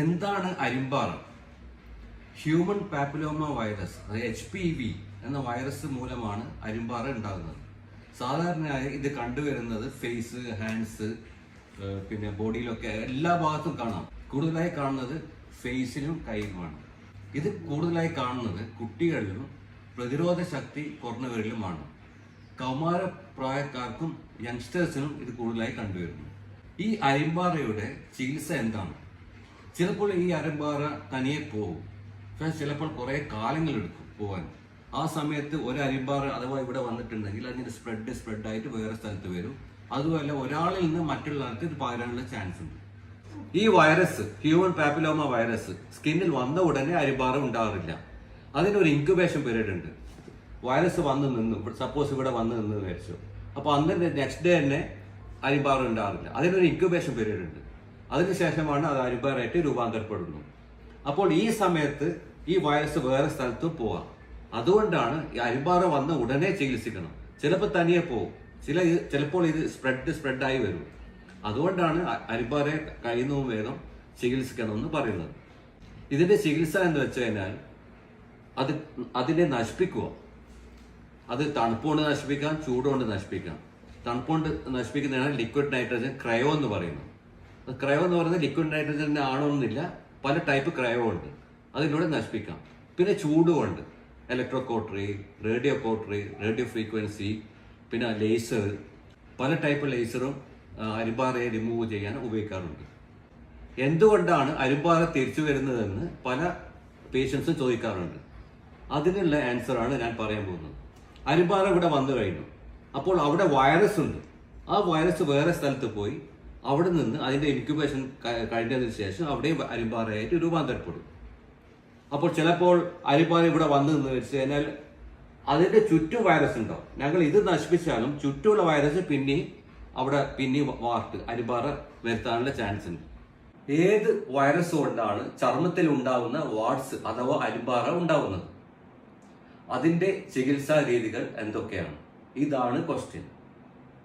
എന്താണ് അരിമ്പാറ? Human papilloma virus, അത് HPV എന്ന വൈറസ് മൂലമാണ് അരിമ്പാറ ഉണ്ടാകുന്നത്. സാധാരണയായി ഇത് കണ്ടുവരുന്നത് ഫേസ്, ഹാൻഡ്സ്, പിന്നെ ബോഡിയിലൊക്കെ എല്ലാ ഭാഗത്തും കാണാം. കൂടുതലായി കാണുന്നത് ഫേസിലും കൈയിലുമാണ്. ഇത് കൂടുതലായി കാണുന്നത് കുട്ടികളിലും പ്രതിരോധ ശക്തി കുറഞ്ഞവരിലുമാണ്. കൗമാര പ്രായക്കാർക്കും യങ്സ്റ്റേഴ്സിനും ഇത് കൂടുതലായി കണ്ടുവരുന്നു. ഈ അരിമ്പാറയുടെ ചികിത്സ എന്താണ്? ചിലപ്പോൾ ഈ അരിമ്പാറ തനിയെ പോകും, പക്ഷേ ചിലപ്പോൾ കുറെ കാലങ്ങളെടുക്കും പോകാൻ. ആ സമയത്ത് ഒരു അരിമ്പാറ അഥവാ ഇവിടെ വന്നിട്ടുണ്ടെങ്കിൽ അതിന് സ്പ്രെഡായിട്ട് വേറെ സ്ഥലത്ത് വരും. അതുപോലെ ഒരാളിൽ നിന്ന് മറ്റുള്ള ആൾക്ക് ഇത് പകരാനുള്ള ചാൻസ് ഉണ്ട്. ഈ വൈറസ്, ഹ്യൂമൻ പാപ്പിലോമ വൈറസ്, സ്കിന്നിൽ വന്ന ഉടനെ അരിമ്പാറ ഉണ്ടാകാറില്ല. അതിനൊരു ഇൻക്യുബേഷൻ പീരീഡ് ഉണ്ട്. വൈറസ് വന്ന് നിന്നു, സപ്പോസ് ഇവിടെ വന്ന് നിന്ന് വിചാരിച്ചു, അപ്പോൾ അന്ന് നെക്സ്റ്റ് ഡേ തന്നെ അരിമ്പാറ ഉണ്ടാകാറില്ല. അതിനൊരു ഇൻക്യുബേഷൻ പീരീഡ് ഉണ്ട്. അതിനുശേഷമാണ് അത് അരിമ്പാറയായിട്ട് രൂപാന്തരപ്പെടുന്നു. അപ്പോൾ ഈ സമയത്ത് ഈ വൈറസ് വേറെ സ്ഥലത്ത് പോവാം. അതുകൊണ്ടാണ് ഈ അരിമ്പാറ വന്ന് ഉടനെ ചികിത്സിക്കണം. ചിലപ്പോൾ തനിയെ പോകും, ചിലപ്പോൾ ഇത് സ്പ്രെഡായി വരും. അതുകൊണ്ടാണ് അരിമ്പാറയെ കഴിയുന്നതും വേഗം ചികിത്സിക്കണമെന്ന് പറയുന്നത്. ഇതിന്റെ ചികിത്സ എന്ന് വെച്ച് കഴിഞ്ഞാൽ അതിനെ നശിപ്പിക്കുക. അത് തണുപ്പുകൊണ്ട് നശിപ്പിക്കാം, ചൂടുകൊണ്ട് നശിപ്പിക്കാം. തണുപ്പുകൊണ്ട് നശിപ്പിക്കുന്നതാണ് ലിക്വിഡ് നൈട്രജൻ ക്രയോ എന്ന് പറയുന്നത്. ക്രയോ എന്ന് പറയുന്നത് ലിക്വിഡ് നൈട്രജൻ ആണോന്നില്ല, പല ടൈപ്പ് ക്രയോ ഉണ്ട്, അതിലൂടെ നശിപ്പിക്കാം. പിന്നെ ചൂടുകൊണ്ട് electro cautery, radio cautery, radio frequency, പിന്നെ ലേസർ, പല ടൈപ്പ് ലേസറും അരിമ്പാറയെ റിമൂവ് ചെയ്യാൻ ഉപയോഗിക്കാറുണ്ട്. എന്തുകൊണ്ടാണ് അരിമ്പാറ തിരിച്ചു വരുന്നതെന്ന് പല പേഷ്യൻസും ചോദിക്കാറുണ്ട്. അതിനുള്ള ആൻസറാണ് ഞാൻ പറയാൻ പോകുന്നത്. അരിമ്പാറ ഇവിടെ വന്നു കഴിഞ്ഞു, അപ്പോൾ അവിടെ വൈറസ് ഉണ്ട്. ആ വൈറസ് വേറെ സ്ഥലത്ത് പോയി അവിടെ നിന്ന് അതിന്റെ ഇൻക്യുബേഷൻ കഴിഞ്ഞതിന് ശേഷം അവിടെ അരിമ്പാറയായിട്ട് രൂപാന്തരപ്പെടും. അപ്പോൾ ചിലപ്പോൾ അരിമ്പാറ ഇവിടെ വന്നു നിന്ന് വെച്ച് കഴിഞ്ഞാൽ അതിന്റെ ചുറ്റും വൈറസ് ഉണ്ടാവും. ഞങ്ങൾ ഇത് നശിപ്പിച്ചാലും ചുറ്റുമുള്ള വൈറസ് പിന്നെയും വാർട്ട് അരിമ്പാറ വരുത്താനുള്ള ചാൻസ് ഉണ്ട്. ഏത് വൈറസ് കൊണ്ടാണ് ചർമ്മത്തിൽ ഉണ്ടാവുന്ന വാട്സ് അഥവാ അരിമ്പാറ ഉണ്ടാവുന്നത്? അതിന്റെ ചികിത്സാ രീതികൾ എന്തൊക്കെയാണ്? ഇതാണ് ക്വസ്റ്റ്യൻ.